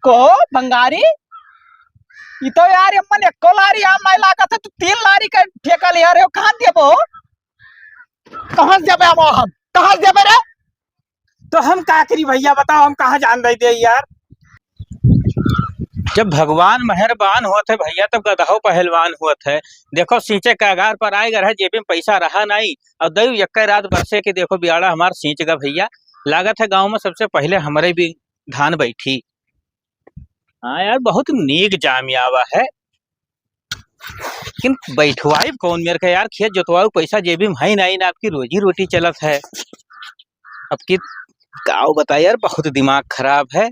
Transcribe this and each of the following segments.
को बंगारी ये तो यार मन एको लारी आम नहीं लागत है तो 3 लारी का ठेका ले रहे हो कहाँ देबो कहाँ से देबे हम कहाँ से देबे रे तो हम का करी भैया बताओ हम कहाँ जान रहे थे यार। जब भगवान मेहरबान हुआ थे भैया तब गदहो पहलवान हुआ थे। देखो सींचे कागार पर आए गए जेब में पैसा रहा नहीं और दई एक रात बरसे के देखो बियाड़ा हमार सींच गा भैया। लागत है गांव में सबसे पहले हमारे भी धान बैठी। हाँ यार बहुत नीक जामियावा है लेकिन बैठवाई कौन मेरे का यार खेत जोतवाऊ पैसा जेबी में है नहीं ना आपकी रोजी रोटी चलत है। अब की गाँव बताए यार बहुत दिमाग खराब है।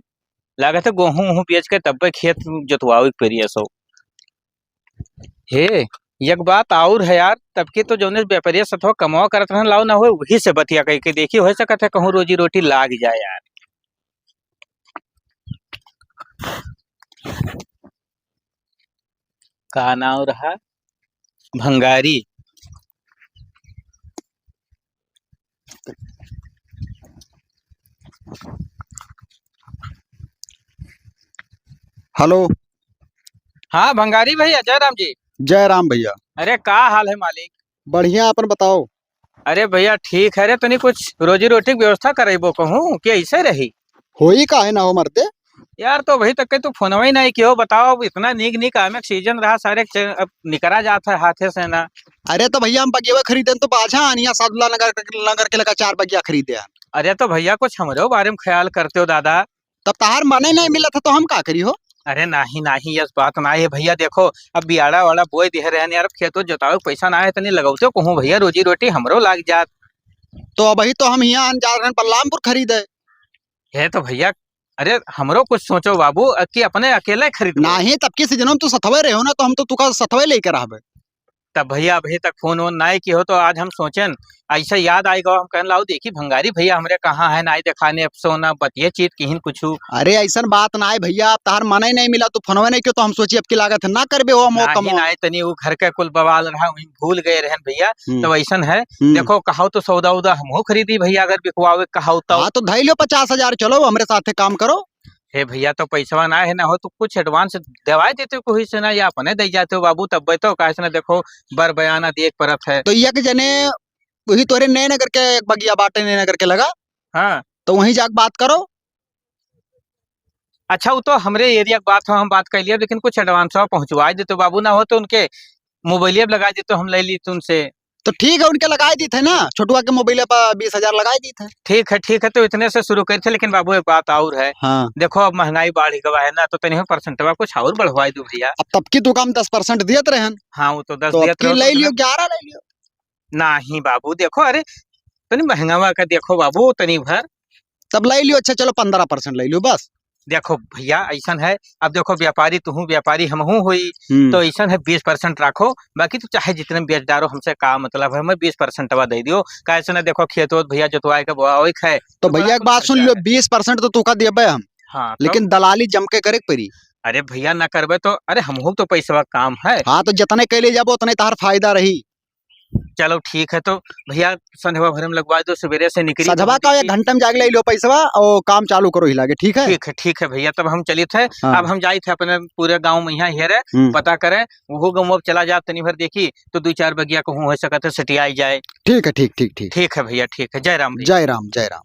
लागत है गेहूं वहूं बेच के तब खेत जोतवाऊ पेरिया सो हे एक बात और है यार तब के तो जौने व्यापारी सथवा कमावा करत रहन लाओ ना हो वही से बतिया कह के देखी हो सकत है कहूँ रोजी रोटी लाग जाए यार। का नाम रहा भंगारी। हेलो। हाँ भंगारी भैया जय राम जी। जय राम भैया। अरे का हाल है मालिक। बढ़िया अपन बताओ। अरे भैया ठीक है रे तनी कुछ रोजी रोटी की व्यवस्था करेबो कहूँ कि ऐसे रही होई का है ना हो मरते यार। तो वही तक के तू फोन ही नहीं क्यों बताओ अब इतना नीक नीक आमे सीजन रहा सारे अब निकरा जाता है हाथे से ना। अरे तो भैया हम बगिया खरीदे तो बाजा आनिया सादुल्ला नगर के लगा 4 बगिया खरीदे। अरे तो भैया कुछ हमरो बारे में ख्याल करते हो दादा। तब तार मने नहीं मिला था तो हम का करी हो। अरे नहीं नहीं यस बात ना है भैया। देखो अब बियाड़ा वाला बोए दे रहे हैं यार खेतों जोताओ पैसा ना है तनी लगाते कहूँ भैया रोजी रोटी हमरो लाग जात। तो अभी तो हम यहाँ जा रहे हैं बलरामपुर खरीदे है तो भैया अरे हमरो कुछ सोचो बाबू कि अपने अकेले खरीद नहीं तब के सीजन में तो सथवे रहे हो ना तो हम तो तुका सथवे लेकर आवे। तब भैया अभी तक फोन वोन ना की हो तो आज हम सोचें ऐसा याद आएगा हम कहने लाओ देखी भंगारी भैया हमरे कहाँ है ना दिखाने सोना बतिये चीज कहीं कुछ। अरे ऐसा बात ना है भैया तार मना ही नहीं मिला तो फोनवे नहीं क्यों तो हम सोची अब की लागत है ना करबे हो मौका नहीं नहीं तनी वो घर के कुल बवाल रहा वहीं भूल गए रहन भैया। तो ऐसा है देखो कहो तो सौदा उदा हम खरीदी भैया अगर बिकवावे कहो तो धई लो 50,000 चलो हमारे साथ काम करो। हे भैया तो पैसा ना है ना हो तो कुछ एडवांस दवाई देते हो कोई से ना या अपने दे जाते हो बाबू तब तो कैसे ना देखो बर बयाना देख परत है। तो एक जने वही तोरे नए नगर के बगिया बाटे नए नगर के लगा। हाँ तो वहीं जाके बात करो। अच्छा वो तो हमरे एरिया की बात हो हम बात कर लिया लेकिन कुछ एडवांस पहुंचवा देते बाबू ना हो तो उनके मोबाइल लगा देते हम ले ली उनसे। तो ठीक है उनके लगाए दी थे ना छोटुआ के मोबाइल पर 20,000 लगाए दी थे। ठीक है तो इतने से शुरू करे थे लेकिन बाबू एक बात और है। हाँ। देखो अब महंगाई बढ़ गवा है ना तो तनी परसेंटवा कुछ और बढ़वाई दो भैया। अब तब की तो काम 10% दियत रहे। हाँ वो तो 10 तो दियत ले लियो 11 ले लियो। नहीं बाबू देखो अरे तनी महंगावा का देखो बाबू तनी भर तब ले लियो। अच्छा चलो 15% ले लियो बस। देखो भैया ऐसा है अब देखो व्यापारी तू व्यापारी हम हुई तो ऐसा है 20% रखो बाकी तो चाहे जितने बेच डालो हमसे का मतलब है मैं 20% दे दियो कैसे ना देखो खेत भैया जोतवाए का बोआ है। तो भैया एक बात सुन लियो 20% तो तुका देबे हम। हाँ लेकिन दलाली जम के करे परी। अरे भैया ना करबे तो अरे हम तो पैसा काम है। हाँ तो जितने कैले जाबो उतने तार फायदा रही। चलो ठीक है तो भैया संध्या भर में लगवा दो सवेरे से निकली सजवा का 1 घंटे में जाके ले लो पैसा और काम चालू करो ही लागे। ठीक है ठीक है भैया तब हम चली थे। हाँ। अब हम जाए थे अपने पूरे गांव में यहाँ हेरे पता करे वो गाँव चला जाए तनी भर देखी तो 2-4 बगिया कहूँ हो सकता है सटियाई जाए। ठीक है ठीक ठीक ठीक ठीक है भैया ठीक है। जय राम जय राम जय राम।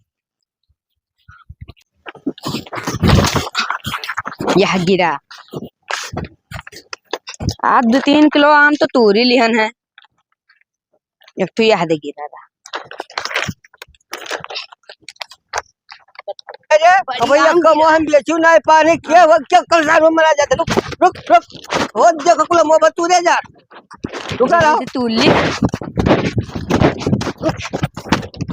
यह गिरा आज 2-3 किलो आम तो तूरी लिहन है एक तो यह दे गिरा भैया कम हम बेचू नहीं पानी के वक्त कल सारो मरा जाते रुक रुक रुक हो देखो कुल मोहब्बत तू दे जा रुका रहो तूली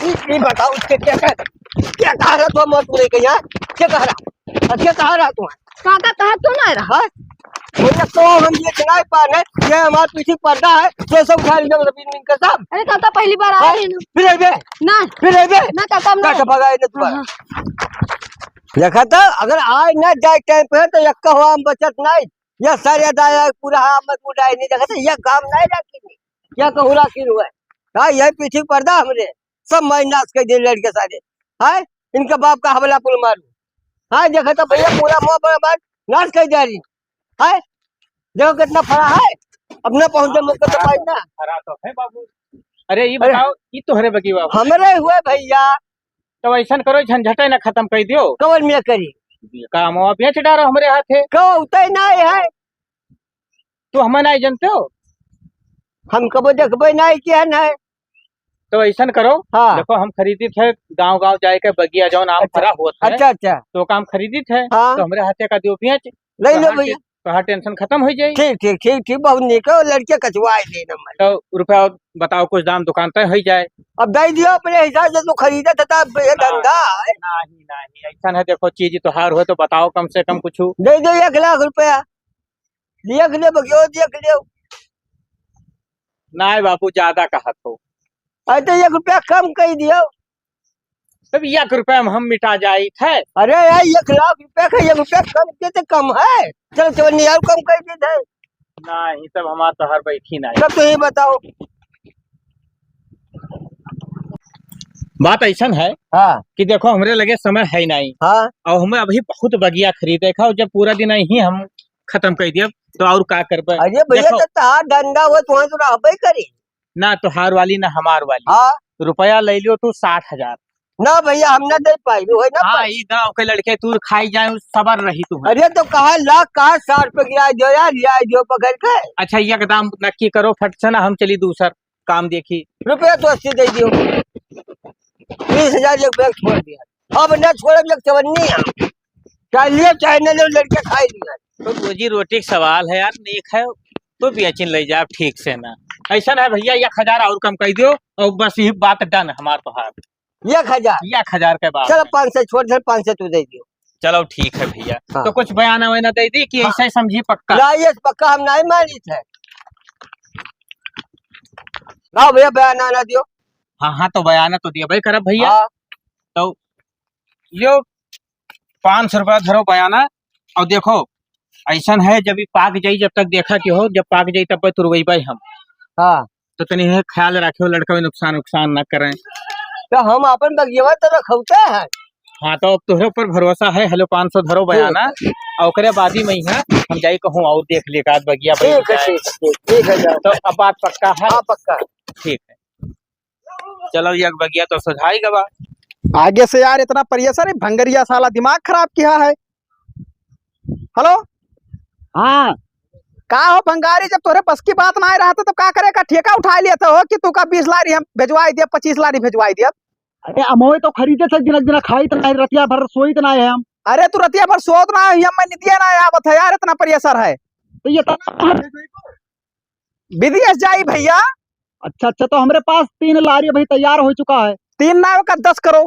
ये बताओ उसके क्या कह रहा तू मत पूरे के यार क्या कह रहा तू काका कहा तो ना रहा भैया तो हम ये चुनाव पाने ये हमारे पीछे पर्दा है ये सब खा लिया रबीन का साहब। अरे काका पहली बार आए हैं फिर ना काका ना भगाए ना तुम्हारा देखा था अगर आज ना जाए टाइम पे तो यक्का हुआ हम बचत नहीं ये सारे दाया पूरा हम पूरा नहीं देखा था ये काम नहीं रखी क्या कहूरा की हुआ हां ये पीछे पर्दा हमरे सब मैं नाश कर दे लड़के सारे हां इनका बाप का हवला पुल मारू हाँ देखा तो भैया पूरा मुँह पर हमार नाश कर जा रही है। देखो कितना फड़ा है, अपना पहुंचे मुझको तो पाई ना। हरा तो है बाबू। अरे ये बताओ, ये तो हरे बगी बाबू। हमारे हुए भैया, तो ऐसा करो झंझटे ना खत्म कर दियो। कवर में करी काम हुआ बेच डालो हमारे हाथ है। कहो उतर ना है, तो हमें नहीं जानते हो। हम कबो देखबे नहीं किया ना। तो ऐसा करो, हाँ देखो हम खरीदी थे गांव गांव जाए के बगिया जो नाम अच्छा, भरा होता है, अच्छा अच्छा तो काम खरीदी थे। हाँ तो हमारे हाथे का दियो बेच, ले लो भैया। तो टेंशन खत्म हो जाए। ठीक ठीक ठीक ठीक, बहुत निक है। लड़के कचुआ देना मन। तो रुपया बताओ, कुछ दाम दुकान तय हो जाए। अब दे दियो अपने हिसाब से, तू खरीदा था ये धंधा है। नहीं नहीं ऐसा है, देखो चीज तो हार हो तो बताओ कम से कम कुछ। दे दो 1 लाख रुपया, देख ले बगियो देख ले। नहीं बाबू ज्यादा कहा तो। अरे तो 1 रुपया कम कर दियो। तब 1 रुपया में हम मिटा जाए थे। अरे यार 1 लाख रुपया का 1 रुपया कम के तो कम है। चलो चलो नियाल कम कर दे है। नहीं तब हमारा तो हर बैठी नहीं। सब तो ये बताओ। बात ऐसा है हाँ कि देखो हमारे लगे समय है नहीं, हाँ और हमें अभी बहुत बगिया खरीदे का, और जब पूरा दिन ही हम खत्म कर दिया तो और का करबे। अरे भैया देखो, तो तार धंधा हो तो तो रहबे करी ना तुहार वाली ना हमार वाली। हाँ रुपया ले लियो तू 60,000। ना भैया हम ना दे पाई है ना। हाँ ये गाँव के लड़के तू खाई जाए सबर रही तू। अरे तो कहा लाख कहा 60 पे गिरा दो यार, लिया दो पकड़ के। अच्छा एक दाम नक्की करो फट से ना, हम चली दूसर काम देखी। रुपया तो 80 दे दियो। 20,000 एक बैग छोड़ दिया। अब न छोड़े लग चवन्नी हम चाहे लिए चाहे न लो, लड़के खाई लिया। तो रोजी रोटी का सवाल है यार, नेक है तो बेचिन ले जाए ठीक से ना। ऐसा है भैया 1,000 और कम कर दियो, और बस यही बात डन हमार तो हार। 1,000 1,000 के बाद चलो 500 छोड़ दे, 500 तू दे दियो। चलो ठीक है भैया। हाँ। तो कुछ बयाना वयाना दे दी कि ऐसा ही समझी पक्का। ना ये पक्का हम नहीं मानी थे। ना भैया बयान ना दियो। हाँ हाँ तो बयाना तो दिया भाई करब भैया। हाँ तो यो 500 रुपया धरो बयाना। और देखो ऐसा है, जब ये पाक जाई, जब तक देखा कि हो, जब पाक जाई तब तुरवई भाई हम। हाँ तो तनी है ख्याल रखो, लड़का भी नुकसान न करें। तो हम अपन बगिया तो रखते हैं। हाँ तो अब तुहरे ऊपर भरोसा है। हेलो 500 धरो बयाना, और ओकरे बाद ही मैं हम जाई कहूँ और देख ले का बगिया भाई। ठीक है ठीक है ठीक है। तो अब बात पक्का है। हाँ पक्का। ठीक है चलो, ये बगिया तो सुझाई गवा। आगे से यार इतना प्रेशर है, भंगरिया साला दिमाग खराब किया है। हेलो हाँ का हो भंगारी, जब तोरे बस की बात ना रहा था तो का करेगा, ठेका उठा लिया था हो कि तू का 20 लारी हम भिजवाई दिया, 25 लारी भिजवाई दिया। अरे अमोय तो खरीदे थे, दिन दिन खाई तो नहीं, रतिया भर सोई तो नहीं है हम। अरे तू रतिया भर सोत ना है, मैं नितिया ना आवत है यार, इतना प्रेशर है। तो ये विदेश जाई भैया। अच्छा अच्छा, तो हमारे पास 3 लारी भाई तैयार हो चुका है। 3 ना का 10 करो।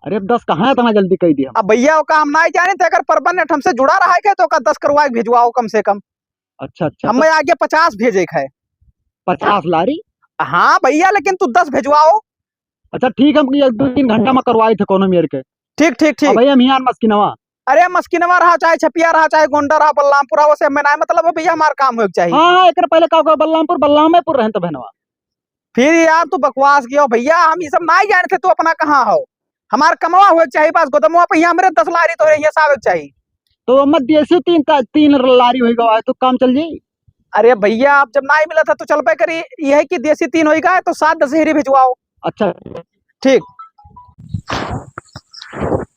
अरे 10 कहाँ है, इतना जल्दी कह दिया। अब भैया वो काम ना जाने थे, अगर परबन हमसे जुड़ा रहा है तो का 10 करवा के भिजवाओ कम से कम। अच्छा अच्छा, हमें आगे 50 भेजे है। 50 लारी। हाँ भैया, लेकिन तू 10 भिजवाओ। अच्छा ठीक है, हम 1-2-3 घंटा में करवाए थे कोनो मेर के। ठीक ठीक ठीक। भैया हम यहाँ मस्किनवा। अरे मस्किनवा रहा चाहे छपिया रहा चाहे गोंडा रहा बलरामपुरा, वैसे में ना मतलब है भैया, हमारा काम हो चाहिए। हाँ एक पहले का बलरामपुर बलरामेपुर रहे तो बहनवा। फिर यार तू बकवास किया भैया, हम ये सब ना ही जानते, तू अपना कहाँ हो। हमारा कमवा हुआ चाहिए बस, गोदमवा पे हमारे 10 लारी तो ये साबित चाहिए। तो मत देसी 3 लारी हो गया है तो काम चल जाई। अरे भैया अब जब ना ही मिला था तो चल पे करी, ये है कि देसी 3 हो गया है तो 7 दशहरी भिजवाओ। अच्छा ठीक।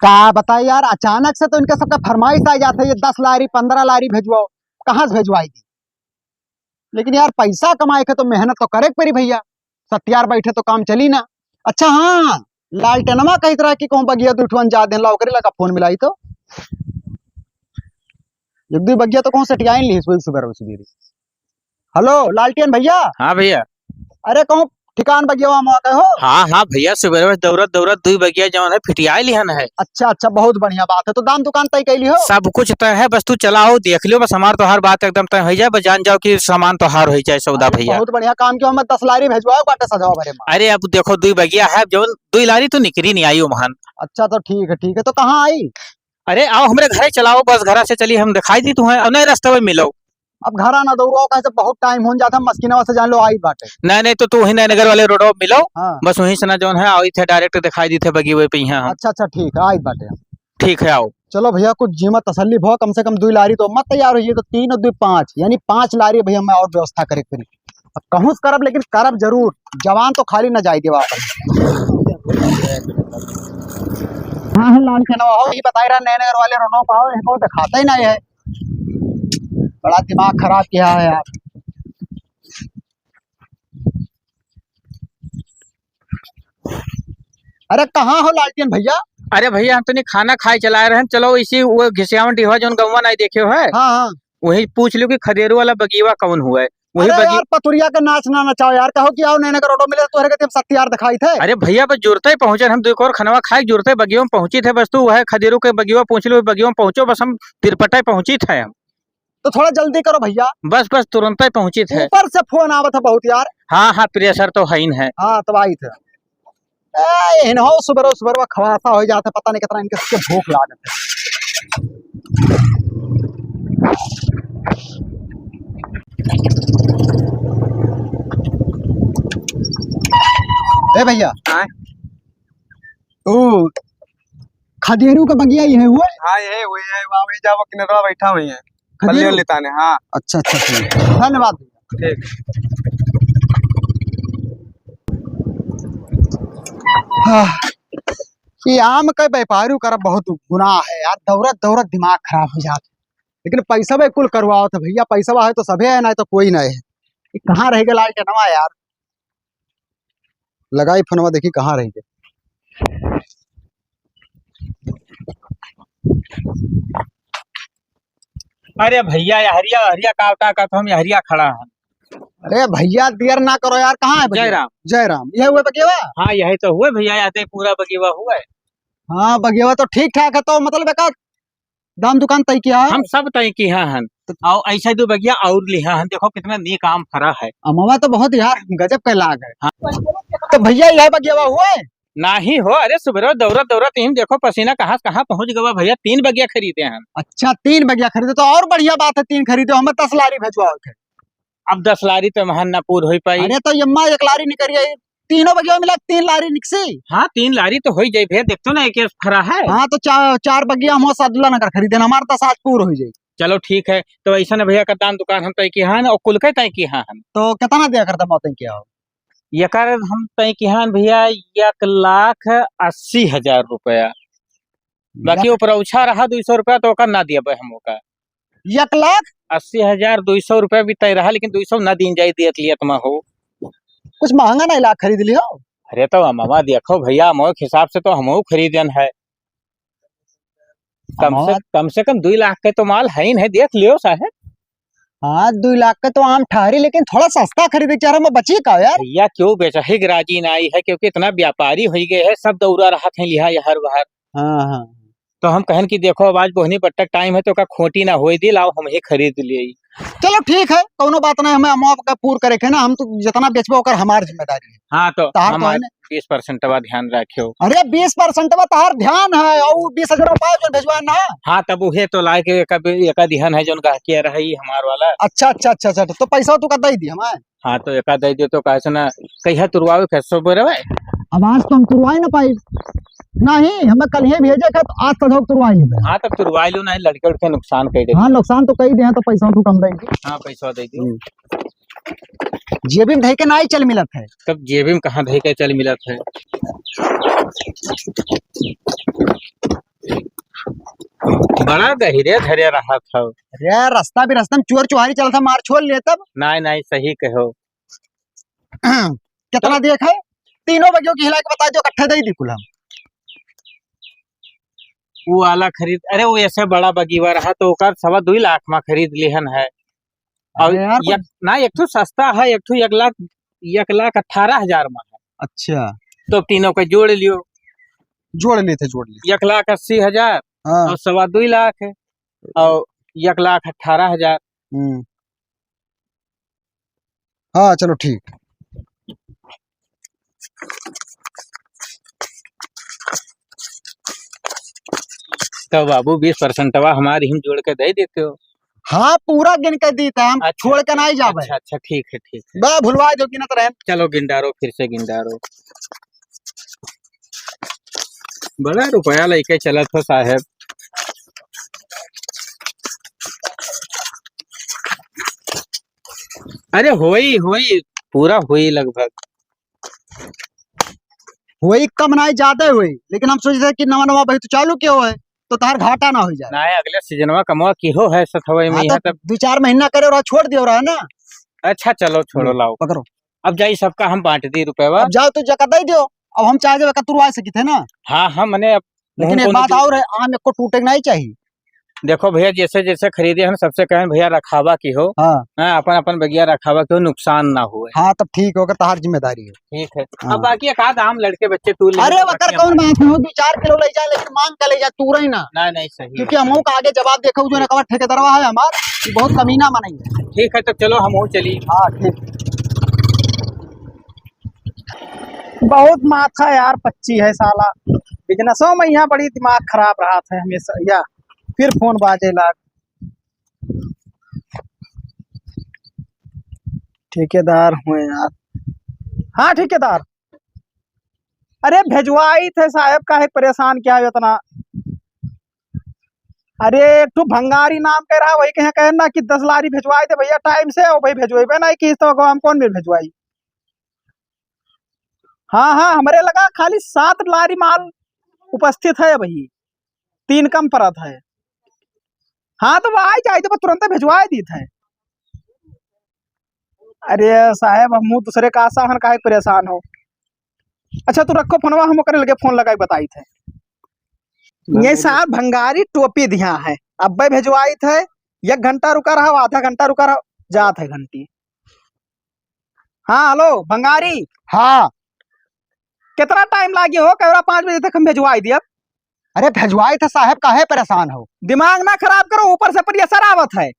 का बताए यार, अचानक से तो इनका सबका फरमाइश आ जाता है, ये 10 लारी 15 लारी भेजवाओ, कहाँ से भेजवाई थी। लेकिन यार पैसा कमाए के तो मेहनत तो करे पड़ी भैया, सत्यार बैठे तो काम चली ना। अच्छा हाँ, लालटेनमा कई तरह की कहूँ बगिया तो उठवन जा दे करे लगा फोन मिलाई तो 1-2 बगिया तो कहूँ सटिया ली सुबह सुबह। हेलो लालटेन भैया। हाँ भैया। अरे कहूँ ठिकान बगिया मौका हो। हाँ हाँ भैया, सुबह दौड़त दौड़त 2 बगिया जौन है फिटिया लिहन है। अच्छा अच्छा, बहुत बढ़िया बात है। तो दाम दुकान तय कैली हो। सब कुछ तय है, बस तू चलाओ देख लियो, बस हमार तो हर बात एकदम तय हो जाए, बस जान जाओ कि सामान तो हार हो जाए सौदा भैया। बहुत बढ़िया काम किया, हमें 10 लारी भेजवाओ बाटे सजाओ भरे में। अरे अब देखो 2 बगिया है, जो 2 लारी तो निकली नहीं आई महान। अच्छा तो ठीक है, तो कहाँ आई। अरे आओ हमारे घर चलाओ, बस घर से चली हम दिखाई दी तुम्हें, अब नहीं रास्ते में मिलो। अब घर आना दौड़ो, कैसे बहुत टाइम हो जाता है, मस्किनवा से जान लो आई बाटे। नहीं तो तू ही नगर वाले रोड मिलो। हाँ। बस वहीं से ना जो है आई थे, डायरेक्ट दिखाई दी थे बगी हुए पे यहाँ। अच्छा अच्छा ठीक है, आई बाटे। ठीक है आओ। चलो भैया कुछ जीमा तसल्ली भो, कम से कम 2 लारी तो मत तैयार हुई, तो 3 और 2 5 यानी 5 लारी भैया मैं और व्यवस्था करे फिर। अब कहूँ करब लेकिन करब जरूर, जवान तो खाली न जाए दे वापस। हाँ हाँ लाल चना हो, ये बताई रहा नए नगर वाले रोनो पाओ, इनको तो खाता ही नहीं है। बड़ा दिमाग खराब किया है यार। अरे कहाँ हो लालटेन भैया? अरे भैया हम तो नहीं खाना खाए चला रहे हैं, चलो इसी वो घिसियावन डिहवा जो गौवा नहीं देखे हो है, हाँ हाँ। वही पूछ लो कि खदेरू वाला बगीवा कौन हुआ है। वही अरे बगी यार पतुरिया का नाच ना नचाओ यार, कहो कि आओ नए नगर ऑटो मिले तो के 70 यार दिखाई थे। अरे भैया बस जुड़ते ही पहुंचे, हम देखो और खनवा खाए जुड़ते बगियों में पहुंची थे, बस तू वह खदेरू के बगियों पहुंच लो, बगियों में पहुंचो, बस हम तिरपटा पहुंची थे हम। तो थोड़ा जल्दी करो भैया। बस बस तुरंत ही पहुंची थे। ऊपर से फोन आवत है बहुत यार। हाँ हाँ प्रेशर तो है ही है। हाँ तब आई थे। इन्हो सुबह खवासा हो जाता, पता नहीं कितना इनके सबके भूख लागत है। ए भैया हाँ? ओ खदेरू का बगिया ये है हुआ? हाँ ये वही है, वहाँ वही जाओ किनारा बैठा हुई है खदेरू लेता ने। हाँ अच्छा अच्छा ठीक है, धन्यवाद भैया। ठीक। हाँ, ये आम का व्यापारी कर बहुत गुनाह है यार, दौरत दौरत दिमाग खराब हो जाता है। लेकिन पैसा भी कुल करवाओ तो भैया, पैसा है तो सभी है, ना तो कोई नहीं है। ये कहाँ रह गया लाल टनवा यार? लगाई फोनवा देखी कहाँ रह गए। अरे भैया हरिया हरिया कावटा का तो हम हरिया खड़ा है। अरे भैया देर ना करो यार, कहाँ है भैया? जय राम। जय राम, ये हुए बगेवा? हाँ यही तो हुए भैया, आते पूरा बगीवा हुआ है। हाँ बगेवा तो ठीक ठाक है, तो मतलब एक दाम दुकान तय किया है? हम सब तय की हन और ऐसा दो बगिया और लिहा हन, देखो कितना नेक आम फरा है। अमवा तो बहुत यार गजब का लाग है। हाँ। तो भैया यह बगेवा हुआ है? नहीं हो, अरे सुबह दौड़त दौड़त हम देखो पसीना कहाँ से कहाँ पहुंच गवा भैया, 3 बगिया खरीदे हैं। अच्छा 3 बगिया खरीदे तो और बढ़िया बात है, 3 खरीदे, हमें 10 लारी भेजवाओ के। अब 10 लारी तो महन न पूर हो पाई। अरे तो यम्मा 1 लारी निकलिए, तीनों बगिया मिला 3 लारी निकसी। हाँ 3 लारी तो हो ही जाये भैया, देखते ना एक फरा है। हाँ तो 4 बगिया हम सादुल्ला नगर खरीदे, हमारे 10 आज पूर हो जाए। चलो ठीक है, तो ऐसा न भैया का दान दुकान हम तय की हन और कुल के तय की हन। तो कितना दिया करता मौतें क्या हो? यकर हम तय की हन भैया 1,80,000 रुपया, बाकी ऊपर उछा रहा 200 रुपया तो ओकर ना दिया हम ओका। 1,80,200 रुपया भी तय रहा, लेकिन 200 ना दिन जाई दियत लियत में हो। कुछ महंगा नहीं लाख खरीद लियो। अरे तो अमवा देखो भैया, अमो के हिसाब से तो हमो खरीदन है, कम से कम 2 लाख के तो माल है ही नहीं, देख लियो साहब। हाँ 2 लाख का तो आम ठहरी, लेकिन थोड़ा सस्ता खरीदे चाह में बची का यार। भैया क्यों बेचा है, राजी ना आई है, क्योंकि इतना व्यापारी हो गए है, सब दौरा रहा था लिहा हर बार। हाँ हाँ तो हम कहन कि देखो अब आज बोहनी बट्टक टाइम है तो का खोटी ना होई दी, लाओ हम ही खरीद लिए। चलो ठीक है, कोनो बात नहीं, हमें अमवा का पूर करे के ना, हम तो जितना बेचबो ओकर हमार जिम्मेदारी है। हाँ तो तार तो हम है ना? 20% ध्यान रखियो। अरे 20% तार ध्यान है, और 20,000 रुपया जो भेजवा ना। हाँ तब उहे तो लाए के एक ध्यान है जो गाहकी रही हमार वाला। अच्छा अच्छा अच्छा अच्छा, तो पैसा तू का दे दी हमें। हाँ तो एक दे दे तो कैसे ना कहिया तुरवावे कैसे बोरे। आवाज तो हम तुरवाई ना पाई, नहीं हमें कल ही भेजे का, तो आज तक तुरवाई नहीं। हाँ तब तुरवा लो, नहीं लड़के उड़के नुकसान कर दे। हाँ नुकसान तो कई दे, तो पैसा तू कम देगी। हाँ पैसा दे दी। जेबी में धई के नहीं चल मिलत है। तब जेबी में कहाँ धई के चल मिलत है। बड़ा गहिरे धरे रहा था। अरे रास्ता भी रास्ता में चोर चुहारी चलता, मार छोड़ ले तब। नहीं नहीं सही कहो। कितना देख है? तीनों बगियों की हिला के बता दो, इकट्ठे दे दी कुल हम। वो वाला खरीद, अरे वो ऐसे बड़ा बगीवा रहा तो ओकर 2.25 लाख में खरीद लिहन है। और ना एक तो सस्ता है, एक तो 1,18,000 में है। अच्छा तो तीनों को जोड़ लियो। जोड़ लेते 1,80,000 हाँ। और 2.25 लाख है और 1,18,000। हाँ चलो ठीक। तो बाबू 20% हमारी हम जोड़ के दे देते हो। हाँ पूरा गिन के दी था हम। अच्छा, छोड़ के नहीं जावे। अच्छा अच्छा ठीक है ठीक है। बा भुलवा दो कि ना तो रहन। चलो गिंडारो, फिर से गिंडारो। बड़ा रुपया लेके चलत हो साहब। अरे होई पूरा होई लगभग। वही कम ना ज्यादा हुई, लेकिन हम सोचे थे कि नवा नवा भाई तो चालू क्यों है तो तार घाटा ना हो जाए। ना अगले सीजनवा कमवा की हो है सथवा में हाँ, यहाँ तो तब। 2-4 महीना करे और छोड़ दियो रहा है ना। अच्छा चलो छोड़ो लाओ, पकड़ो। अब जाई सबका हम बांट दी रुपएवा। अब जाओ तो जगह दे दियो। अब हम चाहे जब तुरवा सकी थे ना, हाँ हाँ मने अब लेकिन एक बात और है, आम एक को टूटे नहीं चाहिए। देखो भैया जैसे जैसे खरीदे हम सबसे कहें भैया रखावा की हो। हाँ हाँ, अपन अपन बगिया रखावा की हो, नुकसान ना हुए। हाँ तब ठीक होगा, तार जिम्मेदारी है। ठीक है। हाँ। अब बाकी एक आध आम लड़के बच्चे तू ले अरे वकर कौन बात है, 2-4 किलो ले जाए, लेकिन मांग के ले जाए, तू रही ना। ना नहीं सही क्योंकि हम का आगे जवाब देखो जो ना ठेकेदारवा है हमार, ये बहुत कमीना मनाई है। ठीक है तो चलो हम चली। हाँ ठीक। बहुत माथा यार पच्ची है साला, बिजनेसों में यहाँ बड़ी दिमाग खराब रहा था हमेशा। या फिर फोन बाजे लाग। ठेकेदार हुए यार। हाँ ठेकेदार, अरे भेजवाई थे साहब, काहे परेशान क्या है इतना। अरे एक तो भंगारी नाम कह रहा, वही कहे कहना कि 10 लारी भेजवाई थे भैया टाइम से, और भाई भेजवेबे नहीं कि तो हम कौन भी भेजवाई। हाँ हाँ हमारे लगा खाली 7 लारी माल उपस्थित है भाई, 3 कम परत है। हाँ तो वो आ जाए तो तुरंत भिजवा दी थे। अरे साहब हम दूसरे का आशा हन काहे परेशान हो। अच्छा तू रखो फोनवा, हम करे लगे फोन लगाई बताई थे। ये साहब भंगारी टोपी दिया है, अब भेजवाई थे। 1 घंटा रुका रहा, आधा घंटा रुका रहा, जात है घंटी। हाँ हेलो भंगारी, हाँ कितना टाइम लागी हो, कह रहा 5 बजे तक हम भेजवाई दिया। अरे भेजवाए थे साहब, काहे परेशान हो। दिमाग ना खराब करो, ऊपर से प्रेशर आवत है।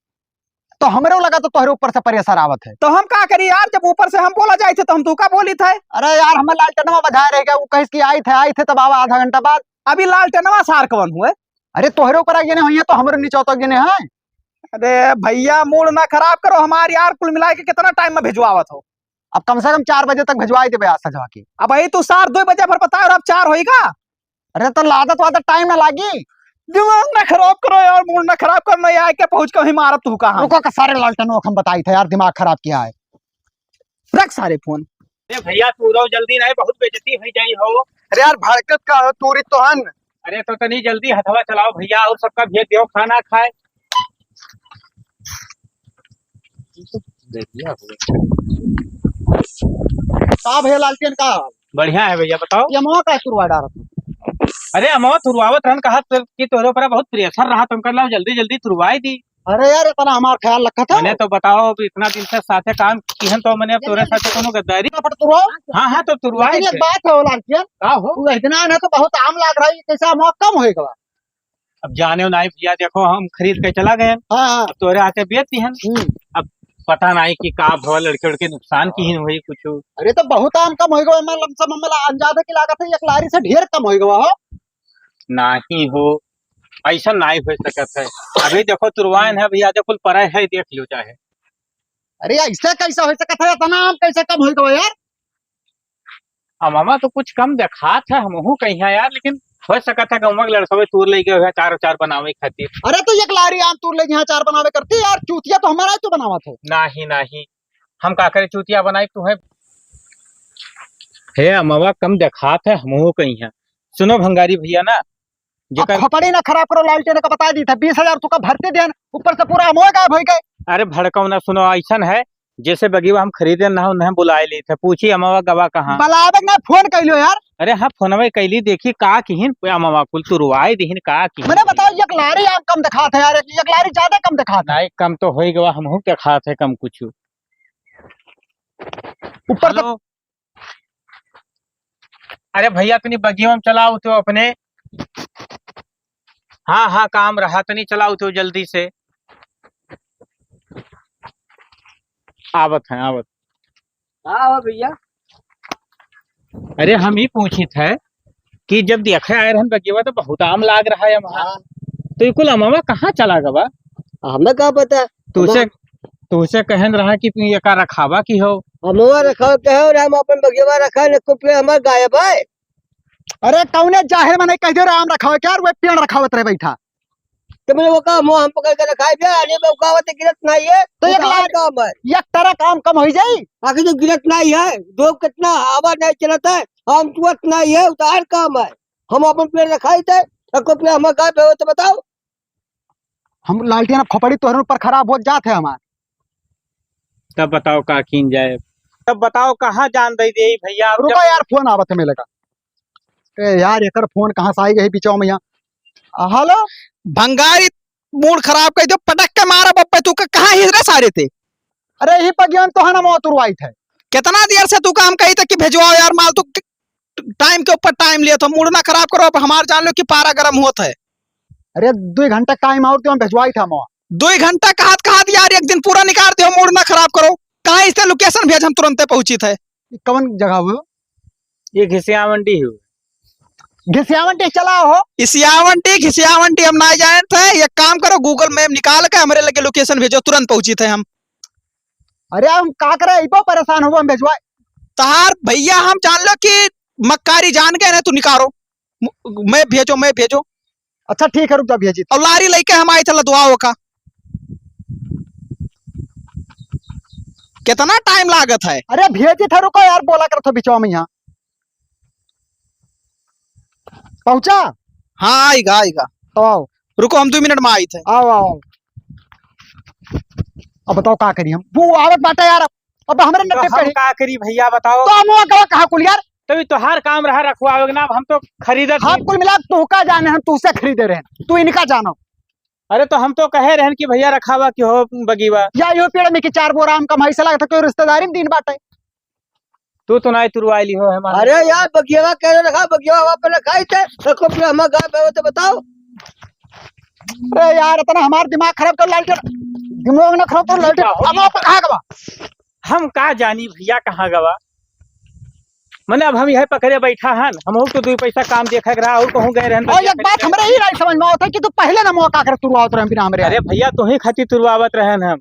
तो हमरे लगा तो तोहरे ऊपर से प्रेशर आवत है। तो हम का करी यार, जब ऊपर से हम बोला जाए थे तो हम तू का बोली थे। अरे यार हमें लालटेनवा बधाए रहेगा, वो कहीं की आई थे तब आवा आधा घंटा बाद। अभी लालटेनवा सार कवन हुए। अरे तोहरे ऊपर आगे नहीं हुई है तो हमारे नीचे तो आगे नहीं है। अरे भैया मूड ना खराब करो हमारे यार, कुल मिला के कितना टाइम में भिजवावत हो। अब कम से कम 4 बजे तक भिजवाई देवे आज सजवा के। अब भाई तू 2 बजे भर बताओ, और अब 4 होएगा। अरे तो लादत वादत टाइम ना लागी। दिमाग ना खराब करो यार, मूड ना खराब करना, आके के पहुंच के मारत तू कहां। रुको का सारे लालटेनों हम बताई थे यार, दिमाग खराब किया है। रख सारे फोन। अरे भैया तू रहो जल्दी नहीं, बहुत बेइज्जती हो जाई हो। अरे यार भड़कत का हो तूरी तो हन। अरे तो तनी जल्दी हथवा चलाओ भैया, और सबका भेज दियो खाना खाए। का भैया लालटेन का बढ़िया है भैया, बताओ। ये मौका का तुरवा डालत। अरे अमवा तुरवावत रहन, कहा कि तोरे ऊपर बहुत प्रेशर रहा, तुम कर लो जल्दी जल्दी तुरवाई दी। अरे यार इतना हमारा ख्याल रखा था। मैंने तो बताओ अब इतना दिन से साथे काम किहन, तो मैंने अब तोरे साथे कोनो गद्दारी। हाँ हाँ तो तुरवाई लेकिन एक थे। बात है लालटेन, का हो तू इतना है तो बहुत आम लाग रहा है, कैसा मौका कम होएगा। अब जाने नहीं भैया, देखो हम खरीद के चला गए, हाँ हाँ। अब तोरे हाथे बेच दिहन। अब पता नहीं कि का भव लड़के उड़के नुकसान की ही हुई कुछ। अरे तो बहुत आम कम होएगा, मैं लमसम हमें अंदाजा की लागत है 1 लारी से ढेर कम होएगा हो। नहीं हो, ऐसा नहीं हो सकत है। अभी देखो तुरवान है भैया, देखो परा है, देख लो चाहे। अरे ऐसे कैसा हो सकता है, इतना आम कैसे कम होएगा यार। मामा तो कुछ कम देखा था, हमहू कहीं है यार, लेकिन हो सकता है गाँव लड़का तूर ले गए 4 बनावे खातिर। अरे तो 1 लारी आम तूर ले यहाँ 4 बनावे करती यार, चूतिया तो हमारा ही तो बनावा थे। नहीं नहीं, हम का करे चूतिया बनाई तू है। हे अमवा कम देखा था, हमहू कहीं है। सुनो भंगारी भैया ना, अब खोपड़ी ना खराब करो, लालटेन का बता दी था 20,000 तू का भरते देन, ऊपर से पूरा अमोए गायब हो गए। अरे भड़काऊ ना, सुनो ऐसा है जैसे बगीवा हम खरीदे ना उन्हें बुलाए ली थे, पूछी अमवा गवा कहाँ। बलावे ना फोन कैलो यार। अरे हाँ फोनवे कैली, देखी का किहिन अमवा कुल तुरवाई दिहिन का किहिन। मैंने बताओ 1 लारी आम कम दिखा था यार, 1 लारी ज्यादा कम दिखा था। नहीं कम तो हो गवा, हमहू के खा थे कम कुछ। ऊपर से हेलो? अरे भैया तनी बगिया में चलाओ तो अपने। हाँ हाँ काम रहा, तनी चलाओ तो जल्दी से। आवत है आवत। हाँ भैया। अरे हम ही पूछी थे कि जब देखे आए रहन बगिया तो बहुत आम लाग रहा है वहाँ, तो ये कुल अमवा कहाँ चला गवा। हमें क्या पता। तुझसे कहन रहा कि ये का रखावा की हो। हमारा रखा के और हम अपन बगिया रखा न को पे हमार गायब है। अरे कौने जाहिर में नहीं कह दे रहा आम रखा है क्या, वो पेड़ रखा हुआ तेरे बैठा। तो मैंने वो काम हो हम पकड़ के रखा है आने में उकावत गिरत नहीं है तो एक उधार लाख काम है। एक तरह काम कम हो जाई। आगे जो गिरत नहीं है दो कितना हवा नहीं चलता है हम तुअत नहीं है उधार काम है। हम अपन पेड़ रखाई थे को पेड़ हम गाय पे हो तो बताओ। हम लालटेन खोपड़ी तोहर पर खराब हो जाते है हमार। तब बताओ का कीन जाए, तब बताओ कहाँ जान दे दे भैया। अब रुको यार फोन आवत है मेरे का। ए यार एकर फोन कहाँ से आई गई बीचों में यहाँ। हेलो भंगारी मूड खराब कर दो, पटक के मारा बप्पे। तू का कहाँ हिजरे सारे थे? अरे ही पर ज्ञान तो है ना मोतुरवाई थे। कितना देर से तू काम कही था कि भेजवाओ यार माल। तू टाइम के ऊपर टाइम लिया तो मूड ना खराब करो। अब हमार जान लो कि पारा गर्म होता है। अरे 2 घंटा टाइम और तो भेजवाई था मोआ। 2 घंटा कहा यार, एक दिन पूरा निकाल दो। मूड ना खराब करो। कहाँ इससे लोकेशन भेज, हम तुरंत पहुंची थे। कौन जगह हुआ? ये घिसिया मंडी हुई। घिसियावंटी चला हो। घिसियावंटी हम ना जाए थे। एक काम करो, गूगल मैप निकाल के हमारे लगे लोकेशन भेजो, तुरंत पहुंची थे हम। अरे हम का करे इबो परेशान हुआ हम भेजवाए। तार भैया हम जान लो कि मक्कारी जान गए ना, तू निकालो मैप भेजो। अच्छा ठीक है रुक जा भेजी। और लारी लेके हम आए थे लदवाओ का। कितना टाइम लागत है? अरे भेजी था रुको यार बोला कर तो बिचवा में यहाँ पहुंचा। हाँ आएगा। तो आओ रुको, हम 2 मिनट में आए थे। आओ। अब बताओ का करी हम वो आवत बाटा यार। अब हमरे तो नट्टे हम पे का करी भैया बताओ। तो हम गवा कहा कुल यार। तभी तो हर काम रहा रखवाओगे ना। हम तो खरीदत हम कुल मिला तू का जाने हम तुझसे खरीदे रहे तू इनका जानो। अरे तो हम तो कहे रहन कि भैया रखावा कि हो बगीवा। या यो पेड़ में कि 4 बोरा आम का मैसा लगा था कोई रिश्तेदारी में दिन बाटे। तू तो नहीं तुरवाई ली हो हमारे। अरे यार बगिया कैसे रखा बगिया वहाँ पे रखाई थे को पेड़ हम गाय पे हो तो बताओ। अरे यार इतना हमार दिमाग खराब कर लालटेन दिमाग ना खराब कर लालटेन। अब आप कहाँ गवा? हम का जानी भैया कहाँ गवा। मैंने अब हम यह पकड़े बैठा हन। हम तो 2 पैसा काम देखा रहा और कहूँ गए रहन। और एक बात हमरे ही नहीं समझ में आता कि तू पहले ना मौका कर तुरवाओ तो बिना हमरे। अरे भैया तू ही खाती तुरवावत रहन हम।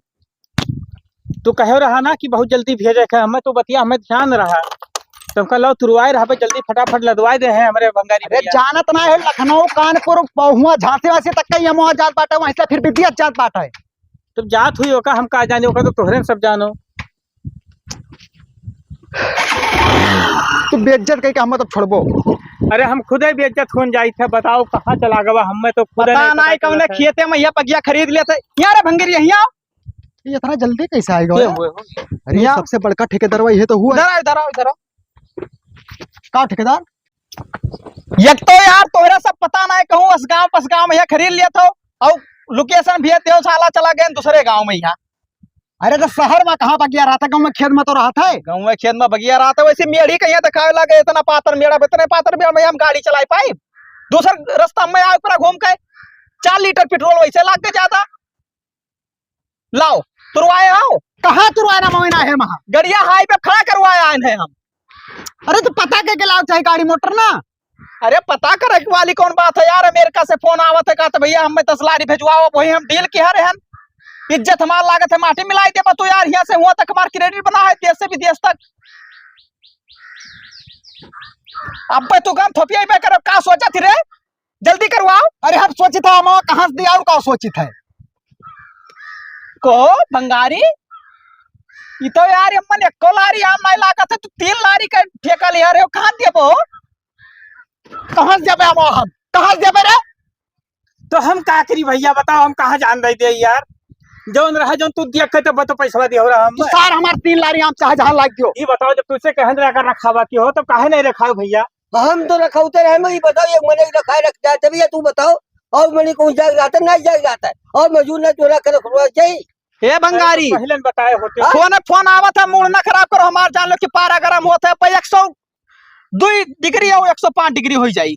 तू कहो रहा ना कि बहुत जल्दी भेजे के हमें तो बतिया हमें ध्यान रहा। तुमका लो तुरवाए रहा जल्दी फटाफट लदवाए दे हैं हमारे भंगारी अरे भैया। जानत ना है लखनऊ कानपुर बहुआ झांसी वासी तक का ये मोह जात बाटा वहीं से फिर विद्या जात बाटा है। तुम जात हुई होगा हम का जाने होगा तो तोहरे सब जानो। तू बेइज्जत कह के हम तो छोड़बो। अरे हम खुद ही बेइज्जत हो जाई थे। बताओ कहाँ चला गवा हमें तो खुद पता नहीं कौन खेते में यह पगिया खरीद लिए थे। यार भंगेरी यहाँ ये इतना जल्दी कैसे आएगा यार? अरे यहाँ- सबसे बड़का ठेकेदार वही है तो हुआ है। इधर आओ। का ठेकेदार? एक तो यार तोहरा सब पता नहीं कहूँ पस गाँव में यह खरीद लिया था। और लोकेशन भी है साला चला गए दूसरे गाँव में। यहाँ अरे तो शहर में कहाँ बगिया रहा था? गाँव में खेत में तो रहा था। गाँव में खेत में बगिया रहा था। वैसे मेढ़ी कहीं दिखावे लगे इतना पातर मेढ़ा इतने पातर मेढ़ में हम गाड़ी चलाई पाई। दूसरा रास्ता में आए पूरा घूम के 4 लीटर पेट्रोल वैसे लग गए ज्यादा। लाओ तुरवाए आओ। कहाँ तुरवाना महीना है वहाँ? गड़िया हाई पे खड़ा करवाए आए हैं हम। अरे तो पता के लाओ चाहे गाड़ी मोटर ना। अरे पता करे वाली कौन बात है यार। अमेरिका से फोन आवत है कहते भैया हमें 10 लारी भेजवाओ। वही हम डील किया रहे हैं। इज्जत हमार लागत है माटी मिलाई दे तू यार। यहाँ से हुआ तक हमार क्रेडिट बना है देश से विदेश तक। अब तू काम थोपिया पे कर का सोचा थी रे? जल्दी करवाओ। अरे हम सोची था हम कहाँ से दिया और का सोची था को भंगारी ये तो यार अम्मन 1 लारी आम नहीं लागत है। तू 3 लारी का ठेका लिया रहे हो। कहाँ देबो? कहाँ से जाबे हम कहाँ से जाबे रे? तो हम का करी भैया बताओ। हम कहाँ जान दे यार। जौन रहा जौन तू दिया तो बतो पैसा दिया हो रहा हम। तो सार हमार 3 लारी आम चाहे जहाँ लाग दियो। ये बताओ जब तुझसे कहन रहा कर रखावा की हो तो काहे नहीं रखाओ भैया। हम तो रखौते रहे मैं बताओ एक महीने रखा रख जाते भैया तू बताओ। और मैंने कौन जाग जाता नहीं जाग जाता है और मजदूर ने चोरा कर रखवा चाहिए। हे भंगारी पहले बताए होते। फोन आवत है। मूड ना खराब करो हमार। जान लो कि पारा गर्म होता है। 102 डिग्री और 105 डिग्री हो जाई।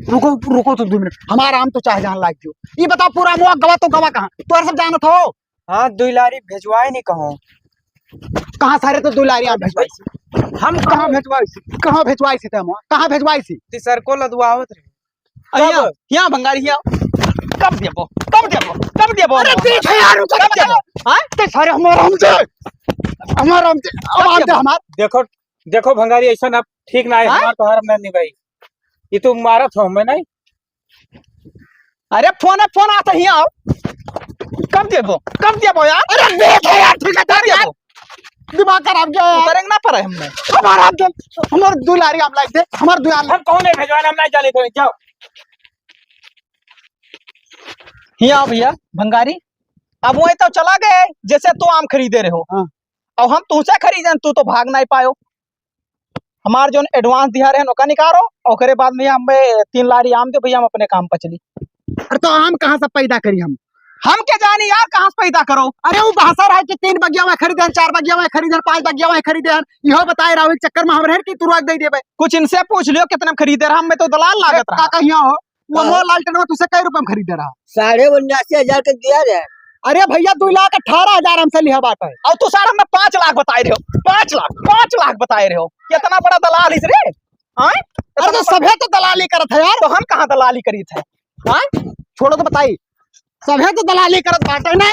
रुको तो 2 मिनट। हमारा आम तो चाहे जहाँ लाग दियो। ये बताओ पूरा मुआ गवा तो गवा कहाँ? तोर सब जानत हो। हाँ 2 लारी भेजवाए नहीं कहूँ। कहाँ सारे तो 2 लारी आम भेजवाई। हम कहाँ भेजवाई सी ते मुआ कहाँ भेजवाई सी? सर को लदवावत रहे। यहाँ भंगारी यहाँ कब देबो? अरे देख यार रुको कब देबो? हाँ ते सारे हमारा आम दे हमार। देखो भंगारी ऐसा ना ठीक ना है। हाँ? हमार तो हर नहीं भाई। ये तो मारत हो मैं नहीं। अरे फोन आता ही आओ। कब देबो यार? अरे देख यार ठेकेदार यार, दिमाग खराब गया यार। उतरेंगे ना पर हमने। हमारा हमारे 2 लारी हम लाइक दे, हमारे 2 हम कौन है भेजवाना, हम नहीं जाने तो जाओ। ही आओ भैया भंगारी। अब वही तो चला गए जैसे तो आम खरीदे रहे हो। हाँ। अब हम तुमसे खरीदे तू तो भाग नहीं पायो। हमार जो एडवांस दिया रहे नौका निकालो और ओकरे बाद में हमें 3 लारी आम दे भैया, हम अपने काम पर चली। अरे तो आम कहाँ से पैदा करी हम क्या जानी यार कहाँ से पैदा करो। अरे वो बहसर है कि 3 बगिया में खरीदे, 4 बगिया में खरीदे, 5 बगिया में खरीदे। इहो बताए रहो चक्कर में हम रह कि तुरंत दे देबे। कुछ इनसे पूछ लियो कितने में खरीदे रहा, हमें तो दलाल लागत रहा। का कहिया हो वो मोह लालटेन में तुझसे कई रुपए में खरीदे रहा? 79,000 के दिया जाए। अरे भैया 2,18,000 हमसे लिया बात है। और तू सारा में 5 लाख बताए रहे हो। 5 लाख बताए रहे हो। कितना बड़ा दलाल इस रे। अरे तो सभे तो दलाली करत है यार। तो हम कहाँ दलाली करी थे। छोड़ो तो बताई, सभे तो दलाली करत बाटे ना।